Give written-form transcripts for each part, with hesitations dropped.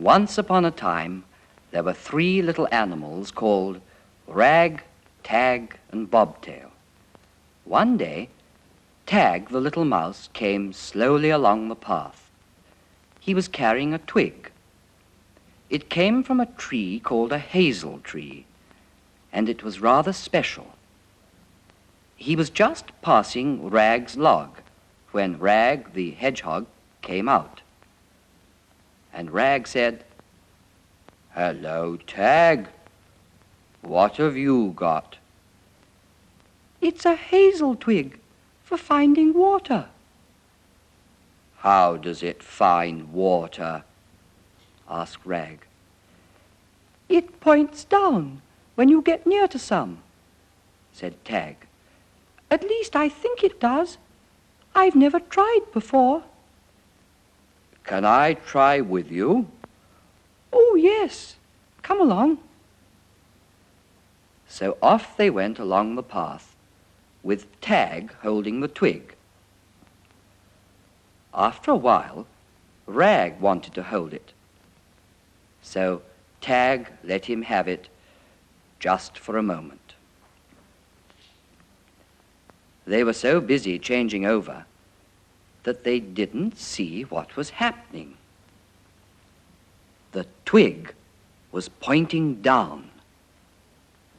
Once upon a time, there were 3 little animals called Rag, Tag, and Bobtail. One day, Tag, the little mouse, came slowly along the path. He was carrying a twig. It came from a tree called a hazel tree, and it was rather special. He was just passing Rag's log when Rag the hedgehog came out. And Rag said, "Hello, Tag. What have you got?" "It's a hazel twig for finding water." "How does it find water?" asked Rag. "It points down when you get near to some," said Tag. "At least I think it does. I've never tried before." "Can I try with you?" "Oh, yes. Come along." So off they went along the path, with Tag holding the twig. After a while, Rag wanted to hold it. So Tag let him have it just for a moment. They were so busy changing over that they didn't see what was happening. The twig was pointing down,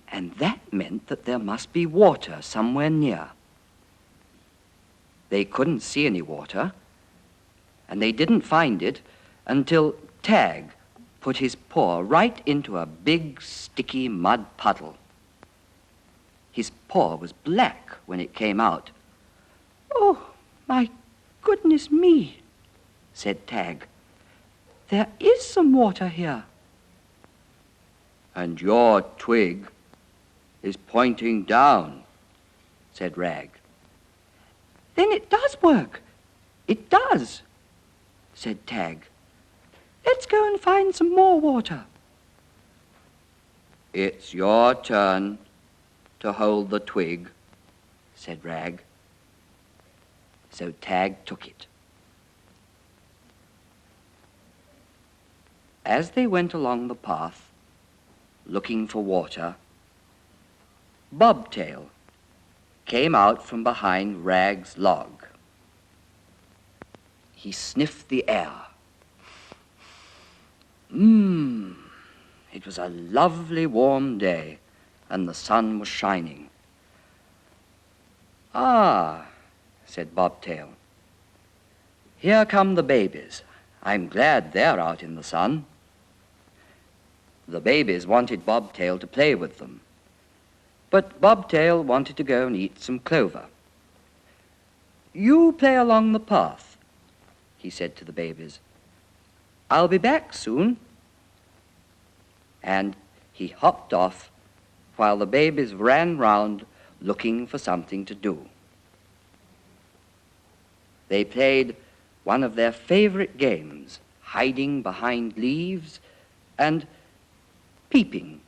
and that meant that there must be water somewhere near. They couldn't see any water, and they didn't find it until Tag put his paw right into a big, sticky mud puddle. His paw was black when it came out. "Oh, my goodness me," said Tag. "There is some water here." "And your twig is pointing down," said Rag. "Then it does work. It does," said Tag. "Let's go and find some more water." "It's your turn to hold the twig," said Rag. So Tag took it. As they went along the path, looking for water, Bobtail came out from behind Rag's log. He sniffed the air. It was a lovely warm day, and the sun was shining. "Ah," said Bobtail, "here come the babies. I'm glad they're out in the sun." The babies wanted Bobtail to play with them, but Bobtail wanted to go and eat some clover. "You play along the path," he said to the babies. "I'll be back soon." And he hopped off while the babies ran round looking for something to do. They played one of their favorite games, hiding behind leaves and peeping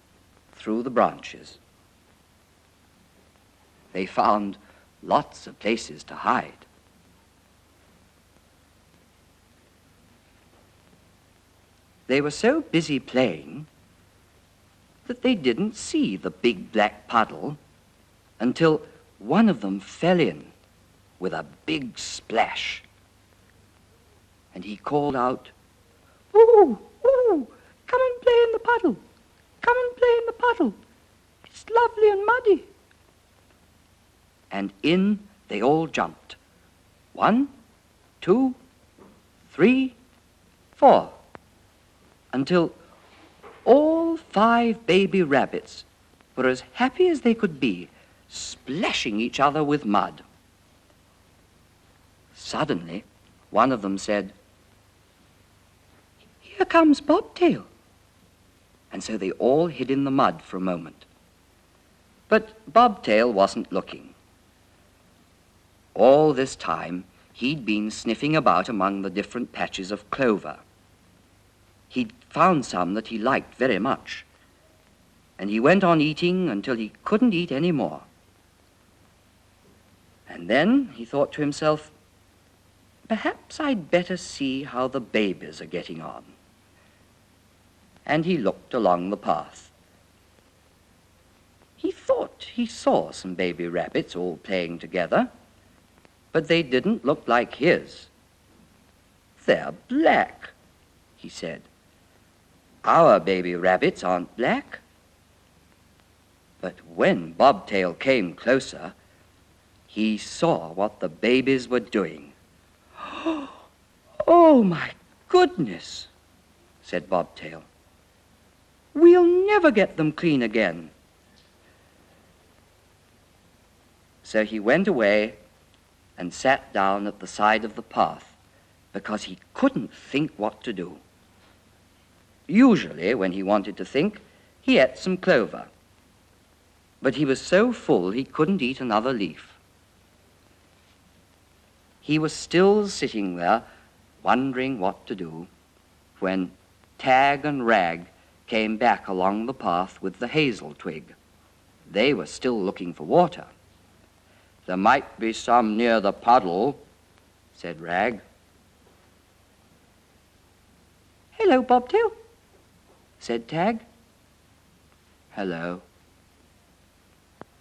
through the branches. They found lots of places to hide. They were so busy playing that they didn't see the big black puddle until one of them fell in with a big splash. And he called out, "Ooh, ooh, come and play in the puddle. Come and play in the puddle. It's lovely and muddy." And in they all jumped. 1, 2, 3, 4, until all 5 baby rabbits were as happy as they could be, splashing each other with mud. Suddenly, one of them said, "Here comes Bobtail." and so they all hid in the mud for a moment. But Bobtail wasn't looking. All this time, he'd been sniffing about among the different patches of clover. He'd found some that he liked very much, and he went on eating until he couldn't eat any more. And then he thought to himself, perhaps I'd better see how the babies are getting on. and he looked along the path. He thought he saw some baby rabbits all playing together, but they didn't look like his. "They're black," he said. "Our baby rabbits aren't black." But when Bobtail came closer, he saw what the babies were doing. "Oh, my goodness," said Bobtail. "We'll never get them clean again." So he went away and sat down at the side of the path because he couldn't think what to do. Usually, when he wanted to think, he ate some clover. But he was so full he couldn't eat another leaf. He was still sitting there, wondering what to do, when Tag and Rag came back along the path with the hazel twig. They were still looking for water. "There might be some near the puddle," said Rag. "Hello, Bobtail," said Tag. "Hello."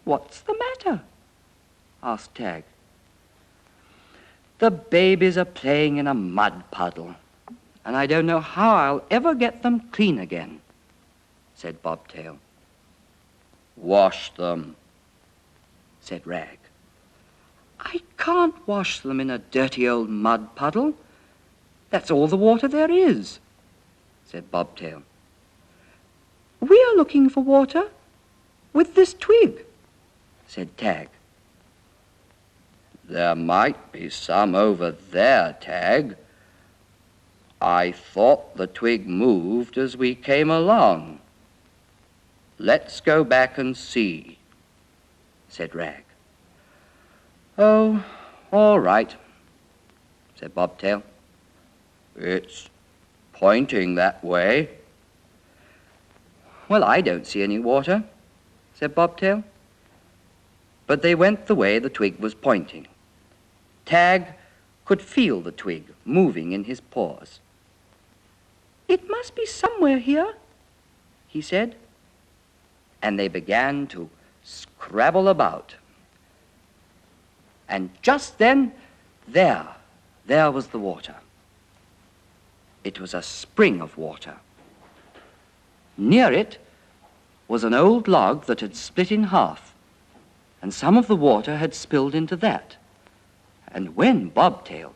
"What's the matter?" asked Tag. "The babies are playing in a mud puddle, and I don't know how I'll ever get them clean again," said Bobtail. "Wash them," said Rag. "I can't wash them in a dirty old mud puddle. That's all the water there is," said Bobtail. "We're looking for water with this twig," said Tag. "There might be some over there, Tag. I thought the twig moved as we came along. Let's go back and see," said Rag. "Oh, all right," said Bobtail. "It's pointing that way." "Well, I don't see any water," said Bobtail. But they went the way the twig was pointing. Tag could feel the twig moving in his paws. "It must be somewhere here," he said, and they began to scrabble about. And just then, there was the water. It was a spring of water. Near it was an old log that had split in half, and some of the water had spilled into that. And when Bobtail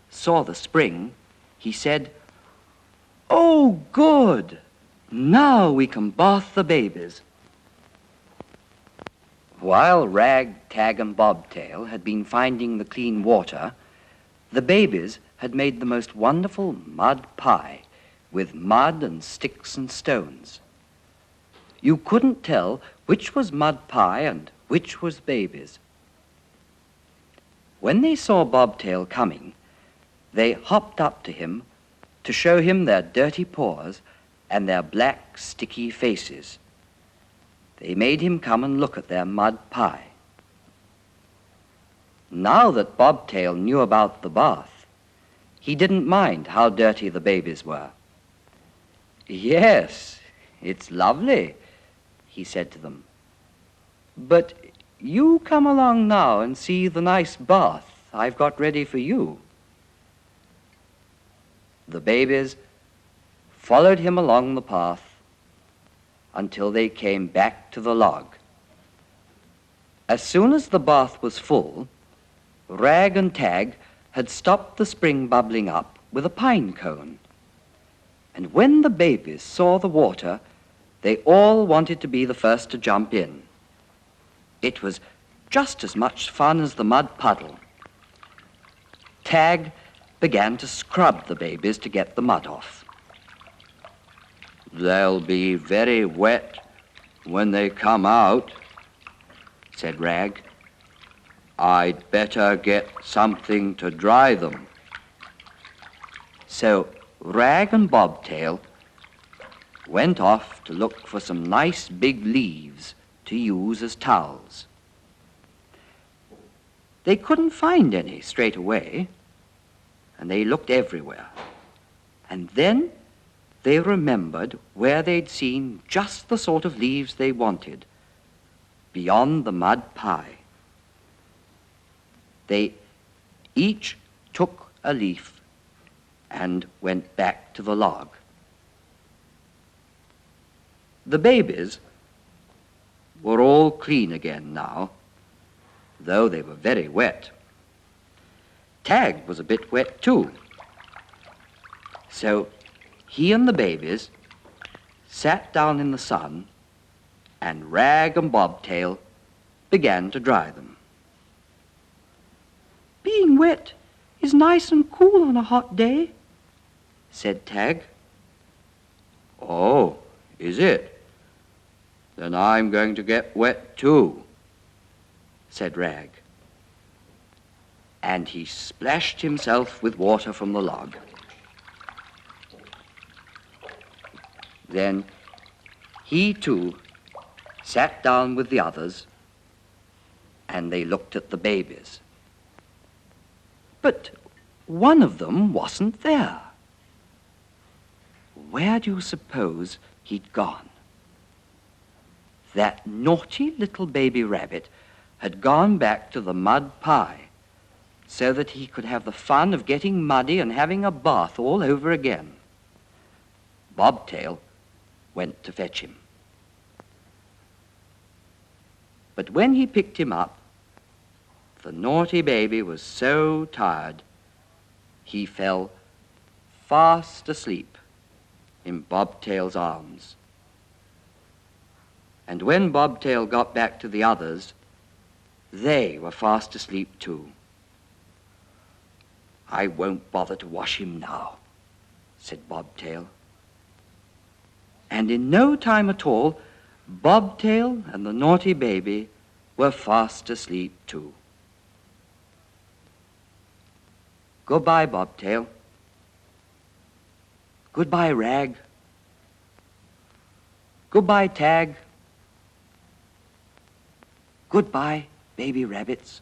saw the spring, he said, "Oh, good! Now we can bath the babies." While Rag, Tag, and Bobtail had been finding the clean water, the babies had made the most wonderful mud pie with mud and sticks and stones. You couldn't tell which was mud pie and which was babies. When they saw Bobtail coming, they hopped up to him to show him their dirty paws and their black, sticky faces. They made him come and look at their mud pie. Now that Bobtail knew about the bath, he didn't mind how dirty the babies were. "Yes, it's lovely," he said to them. "But you come along now and see the nice bath I've got ready for you." The babies followed him along the path until they came back to the log. As soon as the bath was full, Rag and Tag had stopped the spring bubbling up with a pine cone. And when the babies saw the water, they all wanted to be the first to jump in. It was just as much fun as the mud puddle. Tag began to scrub the babies to get the mud off. "They'll be very wet when they come out," said Rag. "I'd better get something to dry them." So Rag and Bobtail went off to look for some nice big leaves to use as towels. They couldn't find any straight away, and they looked everywhere. And then they remembered where they'd seen just the sort of leaves they wanted, beyond the mud pie. They each took a leaf and went back to the log. The babies were all clean again now, though they were very wet. Tag was a bit wet too. So he and the babies sat down in the sun, and Rag and Bobtail began to dry them. Being wet is nice and cool on a hot day, said Tag. Oh, is it? Then I'm going to get wet too, said Rag. And he splashed himself with water from the log. Then he too sat down with the others, and they looked at the babies. But one of them wasn't there. Where do you suppose he'd gone? That naughty little baby rabbit had gone back to the mud pie so that he could have the fun of getting muddy and having a bath all over again. Bobtail went to fetch him. But when he picked him up, the naughty baby was so tired he fell fast asleep in Bobtail's arms. And when Bobtail got back to the others, they were fast asleep too. I won't bother to wash him now, said Bobtail. And in no time at all, Bobtail and the naughty baby were fast asleep too. Goodbye, Bobtail. Goodbye, Rag. Goodbye, Tag. Goodbye, baby rabbits.